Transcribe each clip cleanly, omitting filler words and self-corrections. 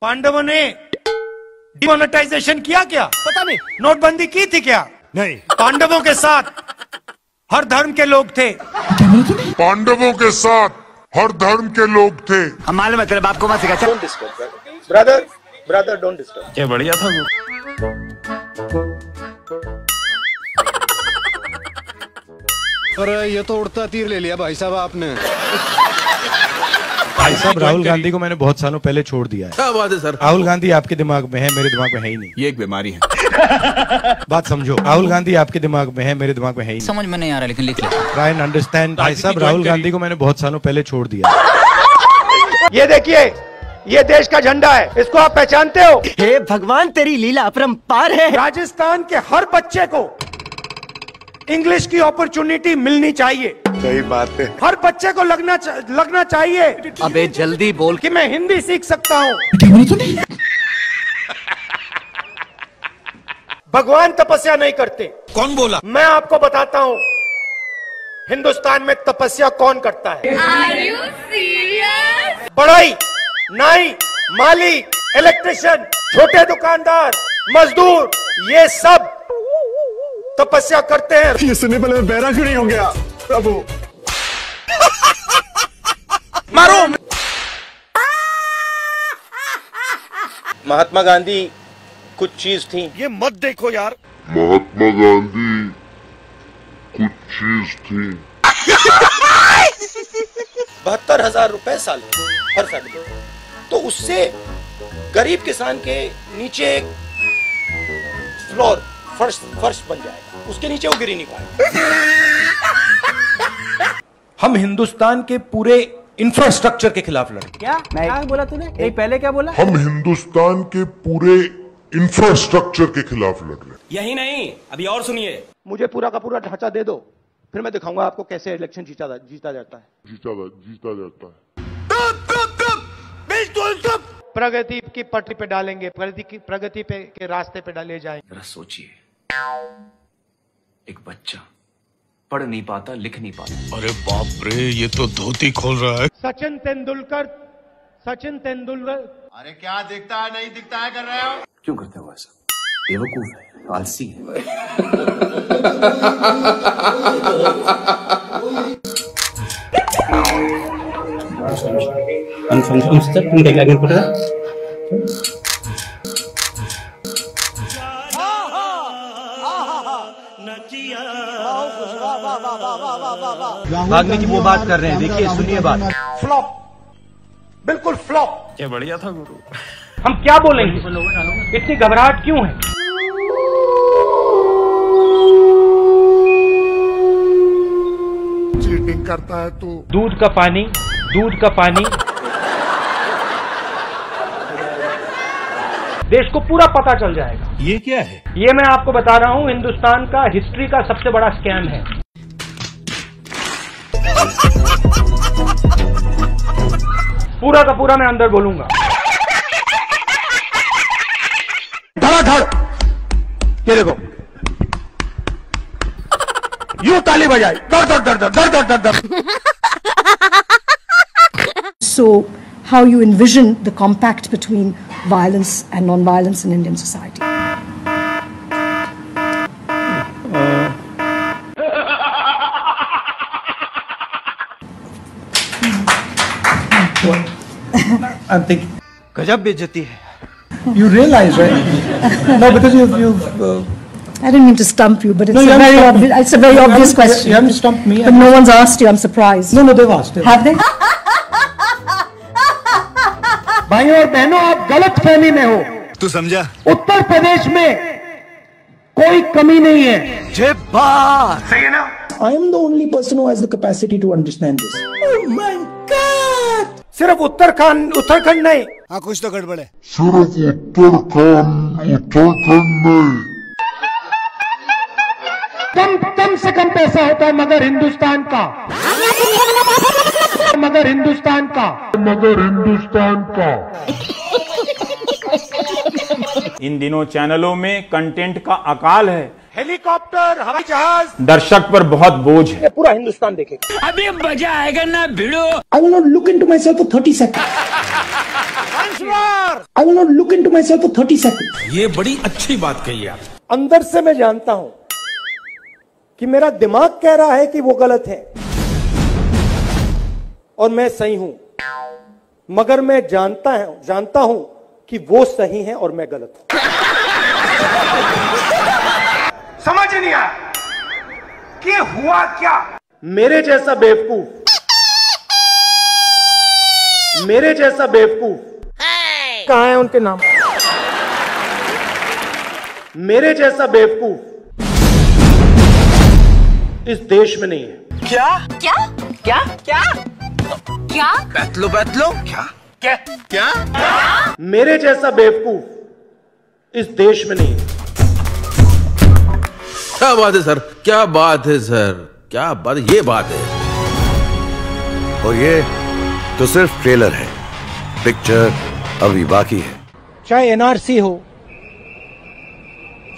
पांडवों ने डिमोनेटाइजेशन किया क्या? पता नहीं। नोटबंदी की थी क्या? नहीं। पांडवों के साथ हर धर्म के लोग थे। पांडवों के साथ हर धर्म के लोग थे। हम मालूम है तेरे बाप को मत सिखा। Don't disturb brother don't disturb. क्या बढ़िया था वो। अरे ये तो उड़ता तीर ले लिया भाई साहब आपने। भाई साहब राहुल गांधी को मैंने बहुत सालों पहले छोड़ दिया है। क्या बात है सर? राहुल गांधी आपके दिमाग में है, मेरे दिमाग में है ही नहीं। ये एक बीमारी है। बात समझो, राहुल गांधी आपके दिमाग में है, मेरे दिमाग में है ही नहीं। समझ में नहीं आ रहा लेकिन लिख लो। Try and understand. भाई साहब राहुल गांधी को मैंने बहुत सालों पहले छोड़ दिया है। ये देखिए, ये देश का झंडा है, इसको आप पहचानते हो? हे भगवान तेरी लीला अपरंपार है। राजस्थान के हर बच्चे को इंग्लिश की अपॉर्चुनिटी मिलनी चाहिए। सही बात है। हर बच्चे को लगना चाहिए अबे जल्दी बोल कि मैं हिंदी सीख सकता हूँ। भगवान तपस्या नहीं करते। कौन बोला? मैं आपको बताता हूँ हिंदुस्तान में तपस्या कौन करता है। Are you serious? बढ़ई, नाई, माली, इलेक्ट्रिशियन, छोटे दुकानदार, मजदूर, ये सब तपस्या करते हैं। ये सुनने पहले मैं बहरा क्यों नहीं हो गया प्रभु। मारो। महात्मा गांधी कुछ चीज थी। ये मत देखो यार। महात्मा गांधी कुछ चीज थी। 72,000 रुपए साल हर साल। तो उससे गरीब किसान के नीचे एक फ्लोर फर्श बन जाएगा, उसके नीचे वो गिरी नहीं पाएगा। हम हिंदुस्तान के पूरे इंफ्रास्ट्रक्चर के खिलाफ लड़े। क्या बोला तूने? नहीं पहले क्या बोला? हम हिंदुस्तान के पूरे इंफ्रास्ट्रक्चर के खिलाफ लड़ रहे हैं। यही नहीं, अभी और सुनिए। मुझे पूरा का पूरा ढांचा दे दो, फिर मैं दिखाऊंगा आपको कैसे इलेक्शन जीता जाता है। जीता जाता है। प्रगति की पटरी पे डालेंगे, प्रगति पे के रास्ते पे डाले जाएंगे। जरा सोचिए, एक बच्चा पढ़ नहीं पाता, लिख नहीं पाता। अरे बाप रे, ये तो धोती खोल रहा है। सचिन तेंदुलकर। अरे क्या दिखता है नहीं दिखता है कर रहे हो? क्यों करते हो ऐसा? बेवकूफ है, आलसी है। भागने की वो बात कर रहे हैं, देखिए सुनिए बात। फ्लॉप, बिल्कुल फ्लॉप। क्या बढ़िया था गुरु। हम क्या बोलेंगे? इतनी घबराहट क्यों है? चीटिंग करता है तू। दूध का पानी। देश को पूरा पता चल जाएगा। ये क्या है? ये मैं आपको बता रहा हूं, हिंदुस्तान का हिस्ट्री का सबसे बड़ा स्कैम है। पूरा का पूरा मैं अंदर बोलूंगा। धड़ाधड़, ये देखो, यूं ताली बजाई, दर दर दर दर दर दर दर दर। So, how you envision the compact between violence and non-violence in Indian society? I'm thinking. गजब बेइज्जती है। You realize, right? No, because you. I didn't mean to stump you, but it's a very obvious question. You haven't stumped me. But no one's asked you. I'm surprised. No, they've asked. Have they? भाइयों और बहनों, आप गलत फहमी में हो। तू समझा? उत्तर प्रदेश में कोई कमी नहीं है। जय बात। सही है ना? I am the only person who has the capacity to understand this. Oh my God! सिर्फ उत्तराखंड नहीं। हाँ कुछ तो गड़बड़ है। सिर्फ उत्तराखंड नहीं। कम से कम पैसा होता है मगर हिंदुस्तान का। इन दिनों चैनलों में कंटेंट का अकाल है। हेलीकॉप्टर, हवाई जहाज, दर्शक पर बहुत बोझ है। पूरा हिंदुस्तान देखेगा। अभी मजा आएगा ना भिड़ो। I will not look into myself for 30 seconds. I will not look into myself for 30 seconds. ये बड़ी अच्छी बात कही आप। अंदर से मैं जानता हूं कि मेरा दिमाग कह रहा है कि वो गलत है और मैं सही हूं, मगर मैं जानता हूं कि वो सही है और मैं गलत हूं। समझ नहीं आया कि हुआ क्या। मेरे जैसा बेवकूफ कहां है उनके नाम? मेरे जैसा बेवकूफ इस देश में नहीं है। क्या क्या क्या क्या क्या बैतलो क्या क्या क्या? मेरे जैसा बेवकूफ इस देश में नहीं है। क्या बात है सर, क्या बात है सर, क्या बात, ये बात है। और ये तो सिर्फ ट्रेलर है, पिक्चर अभी बाकी है। चाहे एनआरसी हो,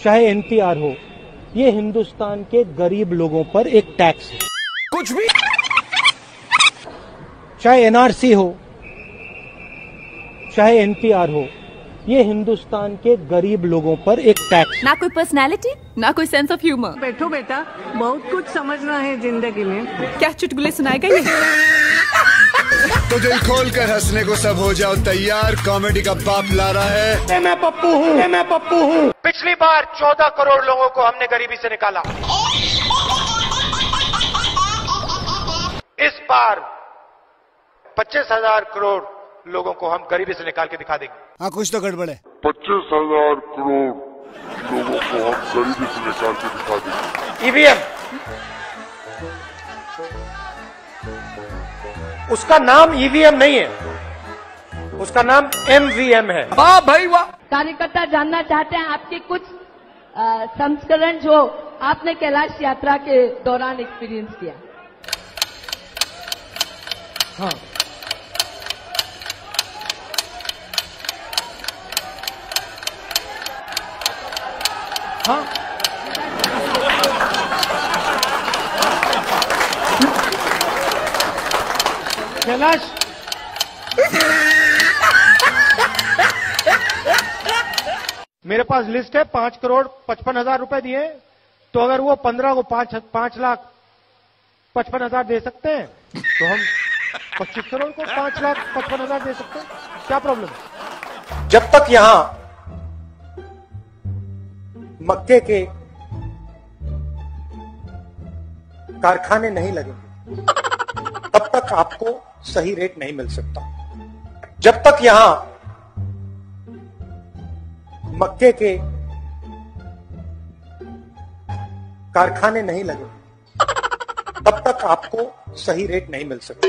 चाहे एनपीआर हो, ये हिंदुस्तान के गरीब लोगों पर एक टैक्स है। कुछ भी। चाहे एनआरसी हो, चाहे एनपीआर हो, ये हिंदुस्तान के गरीब लोगों पर एक टैक्स। ना कोई पर्सनालिटी, ना कोई सेंस ऑफ ह्यूमर। बैठो बेटा, बहुत कुछ समझना है जिंदगी में। क्या चुटकुले सुनाएगा ये? तो दिल खोल कर हंसने को सब हो जाओ तैयार, कॉमेडी का बाप ला रहा है। मैं पप्पू हूँ। पिछली बार 14 करोड़ लोगों को हमने गरीबी से निकाला। इस बार 25,000 करोड़ लोगों को हम गरीबी से निकाल के दिखा देंगे। हाँ, कुछ तो गड़बड़ है। 25,000 करोड़ लोगों को हम गरीबी से निकाल के दिखा देंगे। ईवीएम, उसका नाम ईवीएम नहीं है, उसका नाम एमवीएम है। वाह भाई वाह। कार्यकर्ता जानना चाहते हैं आपके कुछ संस्करण जो आपने कैलाश यात्रा के दौरान एक्सपीरियंस किया। हाँ, हाँ, कैलाश मेरे पास लिस्ट है, 5 करोड़ 55,000 रुपए दिए, तो अगर वो 15 को 5 लाख 55,000 दे सकते हैं तो हम 25 करोड़ को 5 लाख 55,000 दे सकते हैं। क्या प्रॉब्लम है? जब तक यहां मक्के के कारखाने नहीं लगेंगे तब तक आपको सही रेट नहीं मिल सकता। जब तक यहां मक्के के कारखाने नहीं लगेंगे तब तक आपको सही रेट नहीं मिल सकता।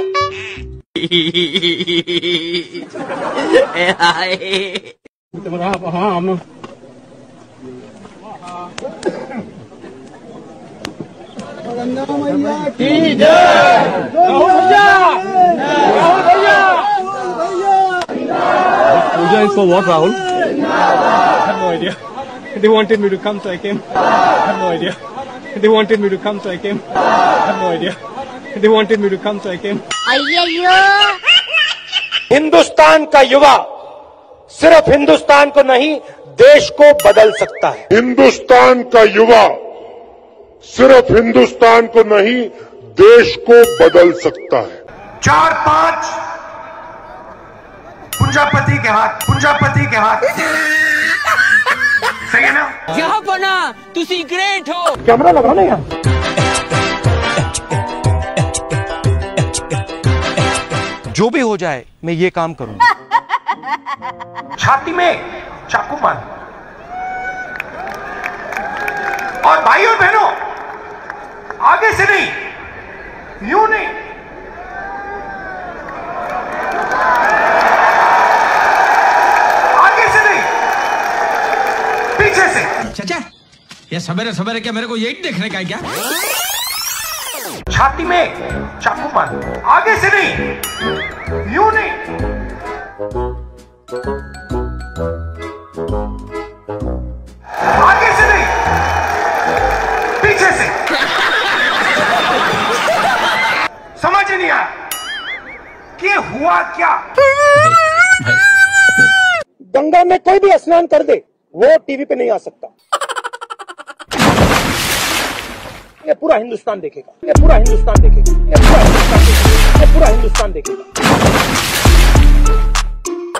Puja is for what, Rahul? I have no idea. They wanted me to come, so I came. I have no idea. They wanted me to come, so I came. I have no idea. They wanted me to come, so I came. Hindustan का युवा सिर्फ हिंदुस्तान को नहीं, देश को बदल सकता है। हिंदुस्तान का युवा सिर्फ हिंदुस्तान को नहीं, देश को बदल सकता है। 4-5 पूंजापति के हाथ सही है ना? यहाँ बना तुसी ग्रेट हो। कैमरा लगा ना यहाँ। जो भी हो जाए मैं ये काम करूंगा। छाती में चाकू मार, और भाई और बहनों आगे से नहीं, यूं नहीं, आगे से नहीं, पीछे से। चाचा, ये सवेरे सवेरे क्या मेरे को यही देखने का है क्या? छाती में चाकू मार, आगे से नहीं, यूं नहीं, आगे से नहीं, पीछे से। समझ नहीं आया कि हुआ क्या? गंगा में कोई भी स्नान कर दे वो टीवी पे नहीं आ सकता। ये पूरा हिंदुस्तान देखेगा, ये पूरा हिंदुस्तान देखेगा, ये पूरा हिंदुस्तान देखेगा, ये पूरा हिंदुस्तान देखेगा।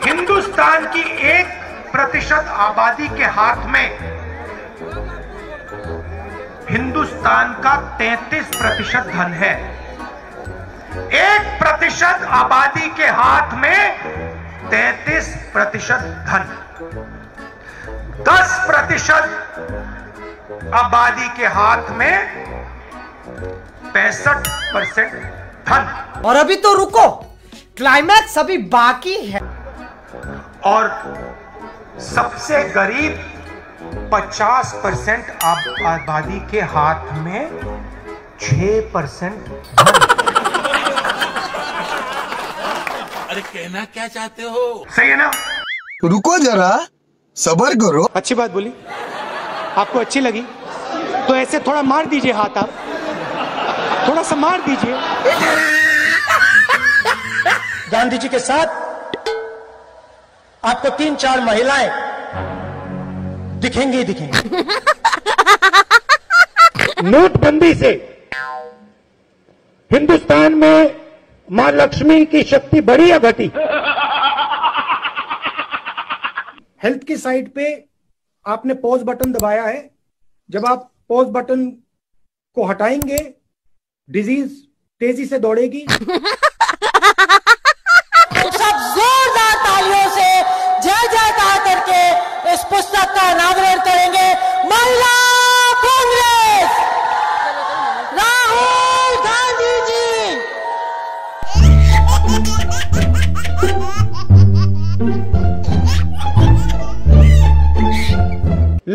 हिंदुस्तान की 1% आबादी के हाथ में हिंदुस्तान का 33% धन है। 1% आबादी के हाथ में 33% धन, 10% आबादी के हाथ में 65% धन। और अभी तो रुको, क्लाइमैक्स अभी बाकी है। और सबसे गरीब 50% आबादी के हाथ में 6% धन। अरे कहना क्या चाहते हो? सही है ना? रुको जरा, सब्र करो। अच्छी बात बोली, आपको अच्छी लगी तो ऐसे थोड़ा मार दीजिए हाथ, आप थोड़ा सा मार दीजिए। गांधी जी के साथ आपको 3-4 महिलाएं दिखेंगी ही दिखेंगी। नोटबंदी से हिंदुस्तान में मां लक्ष्मी की शक्ति बढ़ी या घटी? हेल्थ की साइड पे आपने पॉज बटन दबाया है। जब आप पॉज बटन को हटाएंगे डिजीज तेजी से दौड़ेगी। सब जोरदार तालियों से जय जयकार करके इस पुस्तक का अनावरण करेंगे। महिला कांग्रेस, राहुल गांधी जी।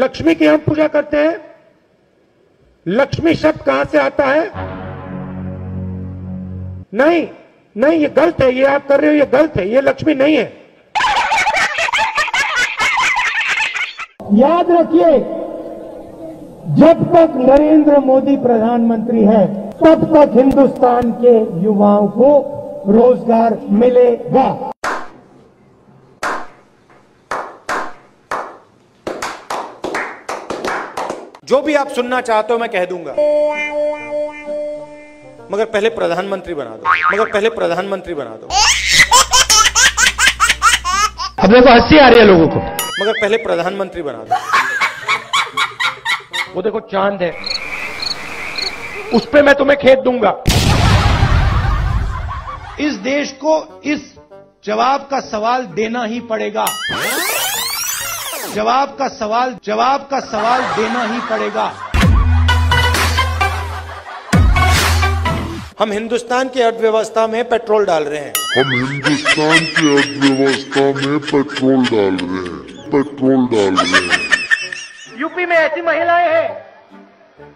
लक्ष्मी की हम पूजा करते हैं। लक्ष्मी शब्द कहां से आता है? नहीं नहीं, ये गलत है, ये आप कर रहे हो, ये गलत है, ये लक्ष्मी नहीं है। याद रखिए, जब तक नरेंद्र मोदी प्रधानमंत्री है तब तक हिंदुस्तान के युवाओं को रोजगार मिलेगा। जो भी आप सुनना चाहते हो मैं कह दूंगा, मगर पहले प्रधानमंत्री बना दो, मगर पहले प्रधानमंत्री बना दो। अब देखो हंसी आ रही है लोगों को, मगर पहले प्रधानमंत्री बना दो। वो देखो चांद है, उस पे मैं तुम्हें खेत दूंगा। इस देश को इस जवाब का सवाल देना ही पड़ेगा। जवाब का सवाल देना ही पड़ेगा। हम हिंदुस्तान की अर्थव्यवस्था में पेट्रोल डाल रहे हैं। हम हिंदुस्तान की अर्थव्यवस्था में पेट्रोल डाल रहे हैं। यूपी में ऐसी महिलाएं हैं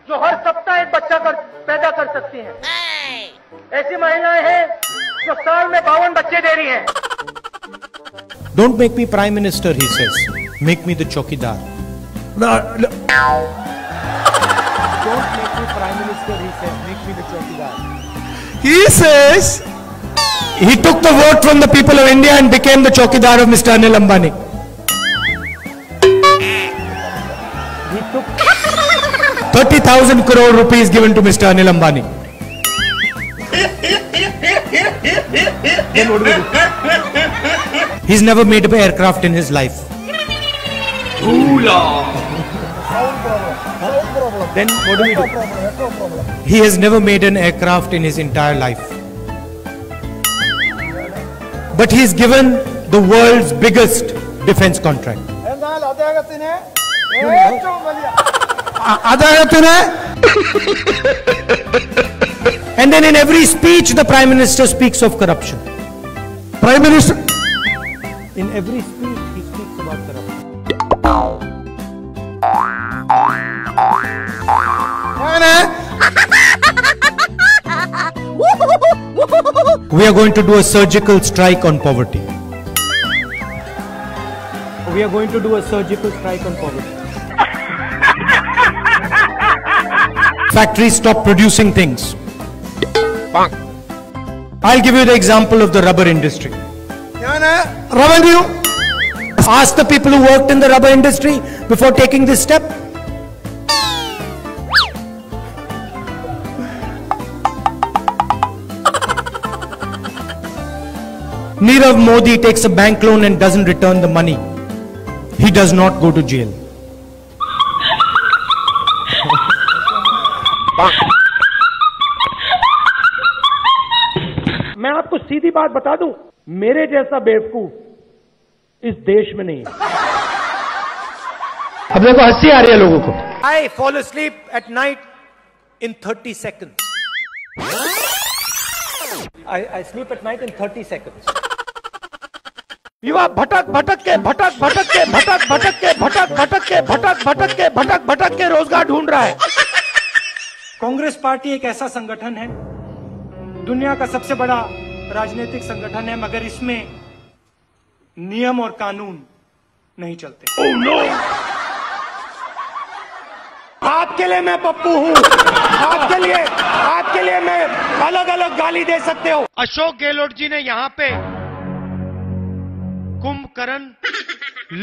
जो हर सप्ताह एक बच्चा पैदा कर सकती हैं। ऐसी महिलाएं हैं जो साल में 52 बच्चे दे रही हैं। Don't make me prime minister, he says. Make me the chokidar. Don't make me prime minister, he says. Make me the chokidar. He says he took the vote from the people of India and became the chokidar of Mr. Anil Ambani. He took 30,000 crore rupees given to Mr. Anil Ambani. Then what do we do? He's never made an aircraft in his life. Then what do we do? He has never made an aircraft in his entire life. But he's given the world's biggest defense contract. And then in every speech the Prime Minister speaks of corruption. Prime Minister, in every speech he speaks about corruption. We are going to do a surgical strike on poverty. We are going to do a surgical strike on poverty. Factories stop producing things. I'll give you the example of the rubber industry. Revenue asked the people who worked in the rubber industry before taking this step? Nirav Modi takes a bank loan and doesn't return the money. He does not go to jail. मैं आपको सीधी बात बता दूं, मेरे जैसा बेवकूफ इस देश में नहीं है। अब देखो हंसी आ रही है लोगों को। I fall asleep at night in 30 seconds. I sleep at night in 30 seconds. युवा भटक भटक के भटक के रोजगार ढूंढ रहा है। कांग्रेस पार्टी एक ऐसा संगठन है, दुनिया का सबसे बड़ा राजनीतिक संगठन है, मगर इसमें नियम और कानून नहीं चलते। Oh, no! आपके लिए मैं पप्पू हूं, आपके लिए मैं अलग अलग गाली दे सकते हो। अशोक गहलोत जी ने यहां पे कुंभकर्ण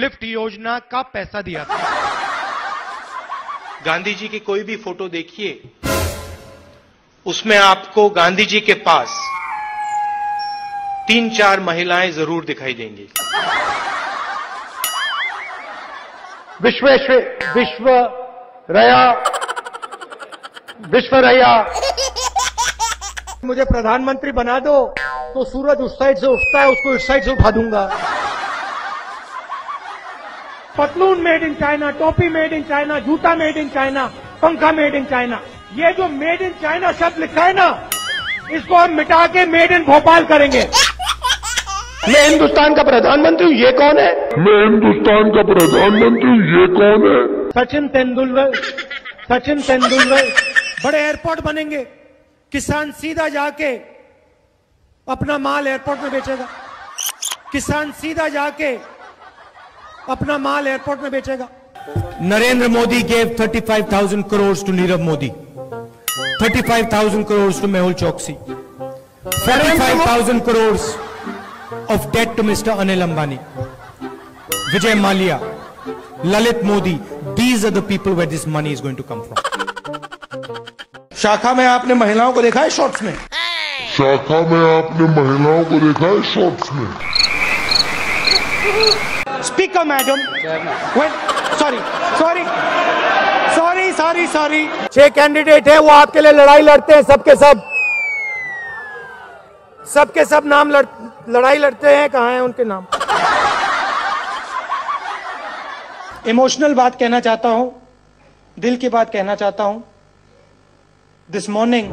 लिफ्ट योजना का पैसा दिया था। गांधी जी की कोई भी फोटो देखिए, उसमें आपको गांधी जी के पास 3-4 महिलाएं जरूर दिखाई देंगी। विश्वरैया मुझे प्रधानमंत्री बना दो तो सूरज उस साइड से उठता है, उसको इस साइड से उठा दूंगा। पतलून मेड इन चाइना, टोपी मेड इन चाइना, जूता मेड इन चाइना, पंखा मेड इन चाइना। ये जो मेड इन चाइना शब्द लिखा है ना, इसको हम मिटा के मेड इन भोपाल करेंगे। मैं हिंदुस्तान का प्रधानमंत्री हूं, ये कौन है? मैं हिंदुस्तान का प्रधानमंत्री हूं, ये कौन है? सचिन तेंदुलकर। बड़े एयरपोर्ट बनेंगे, किसान सीधा जाके अपना माल एयरपोर्ट में बेचेगा। Narendra Modi gave 35,000 crores to Nirav Modi, 35,000 crores to Mehul Choksi, 45,000 crores of debt to Mr. Anil Ambani, Vijay Mallya, Lalit Modi. These are the people where this money is going to come from. शाखा में आपने महिलाओं को देखा है shorts में? Speaker madam, sorry 6 candidate है, वो आपके लिए लड़ाई लड़ते हैं, सबके सब नाम लड़ाई लड़ते हैं। कहाँ हैं उनके नाम? इमोशनल बात कहना चाहता हूं, दिल की बात कहना चाहता हूं। This morning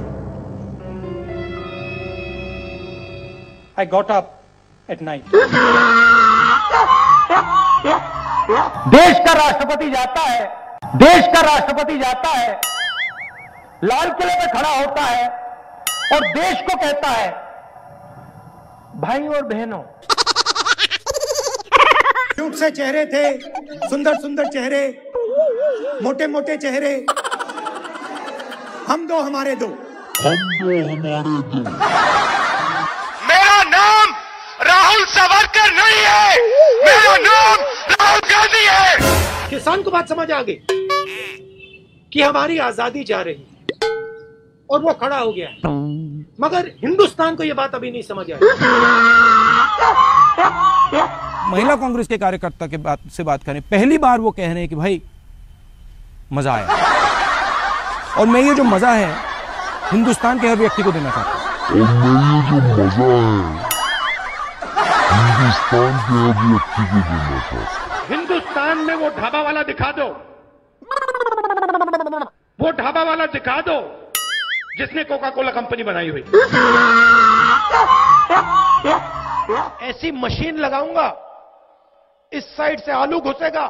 I got up at night. देश का राष्ट्रपति जाता है, लाल किले में खड़ा होता है और देश को कहता है, भाई और बहनों। क्यूट से चेहरे थे, सुंदर चेहरे, मोटे चेहरे, हम दो हमारे दो। मेरा नाम राहुल सावरकर नहीं है, मेरा नाम राहुल गांधी है। किसान को बात समझ आ गई कि हमारी आजादी जा रही है और वो खड़ा हो गया, मगर हिंदुस्तान को ये बात अभी नहीं समझ आई। महिला कांग्रेस के कार्यकर्ता के बात करें, पहली बार वो कह रहे हैं कि भाई मजा आया, और मैं ये जो मजा है हिंदुस्तान के हर व्यक्ति को देना चाहता हूं। हिंदुस्तान में वो ढाबा वाला दिखा दो, जिसने कोका कोला कंपनी बनाई हुई। ऐसी मशीन लगाऊंगा, इस साइड से आलू घुसेगा,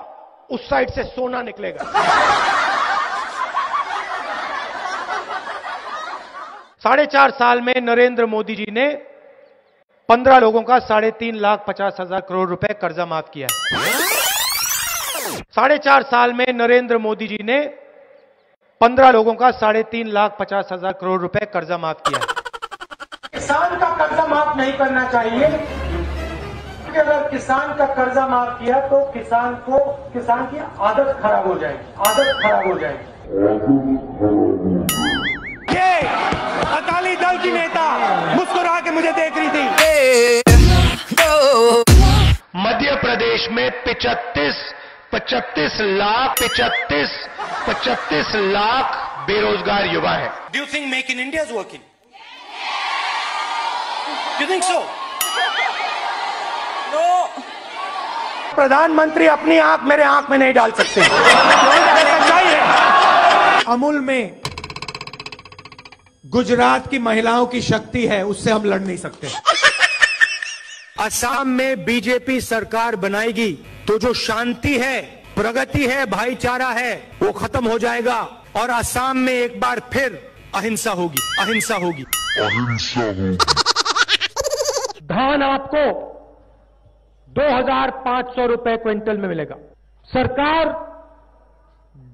उस साइड से सोना निकलेगा। 4.5 साल में नरेंद्र मोदी जी ने 15 लोगों का 3,50,000 करोड़ रुपए कर्जा माफ किया। 4.5 साल में नरेंद्र मोदी जी ने 15 लोगों का 3,50,000 करोड़ रुपए कर्जा माफ किया। किसान का कर्जा माफ नहीं करना चाहिए, कि अगर किसान का कर्जा माफ किया तो किसान की आदत खराब हो जाएगी। ये अकाली दल की नेता मुस्कुरा के मुझे देख रही थी। मध्य प्रदेश में 35 लाख बेरोजगार युवा हैं। Do you think make in India is working? Do you think so? प्रधानमंत्री अपनी आंख मेरे आंख में नहीं डाल सकते। सच्चाई है। अमूल में गुजरात की महिलाओं की शक्ति है, उससे हम लड़ नहीं सकते। असम में बीजेपी सरकार बनाएगी तो जो शांति है, प्रगति है, भाईचारा है, वो खत्म हो जाएगा और असम में एक बार फिर अहिंसा होगी। धान आपको 2,500 रुपए क्विंटल में मिलेगा। सरकार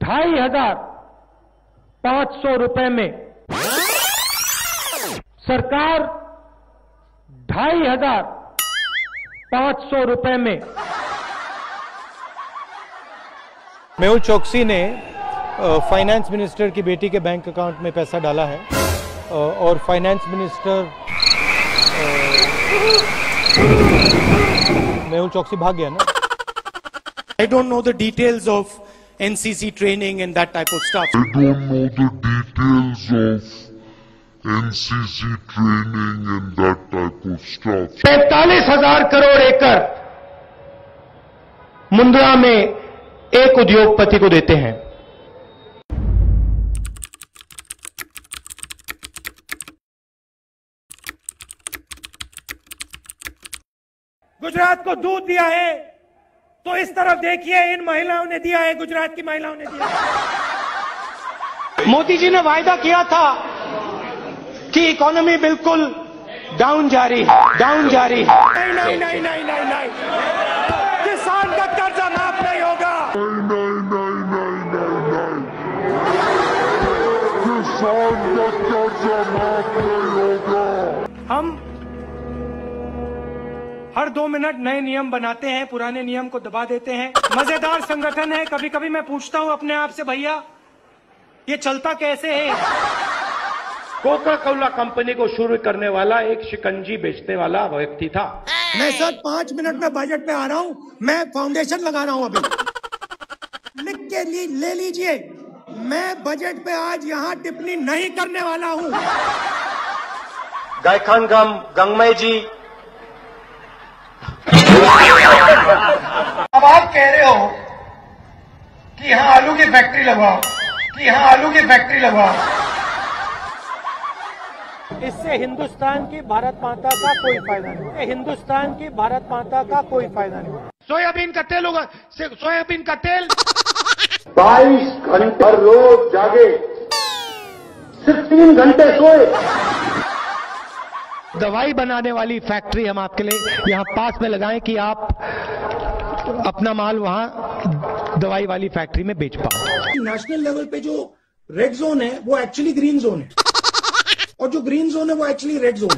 2,500 रुपए में, सरकार 2,500 रुपए में। मेहुल चोकसी ने फाइनेंस मिनिस्टर की बेटी के बैंक अकाउंट में पैसा डाला है और फाइनेंस मिनिस्टर मेहुल चोकसी भाग गया ना। I don't know the details of NCC training and that type of stuff. 45,000 crore एकड़ मुंद्रा में एक उद्योगपति को देते हैं। गुजरात को दूध दिया है तो इस तरफ देखिए, इन महिलाओं ने दिया है, गुजरात की महिलाओं ने दिया है। मोदी जी ने वायदा किया था कि इकोनॉमी बिल्कुल डाउन जा रही है। नहीं, किसान का कर्जा माफ नहीं होगा। किसान का कर्जा माफ नहीं होगा। हम हर 2 मिनट नए नियम बनाते हैं, पुराने नियम को दबा देते हैं। मजेदार संगठन है। कभी कभी मैं पूछता हूं अपने आप से, भैया ये चलता कैसे है? कोका कोला कंपनी को शुरू करने वाला एक शिकंजी बेचने वाला व्यक्ति था। मैं सर 5 मिनट में बजट पे आ रहा हूं, मैं फाउंडेशन लगा रहा हूं अभी। लिख के ले लीजिए, मैं बजट पे आज यहां टिप्पणी नहीं करने वाला हूं। गायखान गंगमय जी, अब आप कह रहे हो कि यहां आलू की फैक्ट्री लगवाओ, इससे हिंदुस्तान की भारत माता का कोई फायदा नहीं। सोयाबीन का तेल होगा, सोयाबीन का तेल 22 घंटे हर रोज जागे, सिर्फ 3 घंटे सोए। दवाई बनाने वाली फैक्ट्री हम आपके लिए यहां पास में लगाएं कि आप अपना माल वहां दवाई वाली फैक्ट्री में बेच पाओ। नेशनल लेवल पे जो रेड जोन है वो एक्चुअली ग्रीन जोन है और जो ग्रीन जोन है वो एक्चुअली रेड जोन है।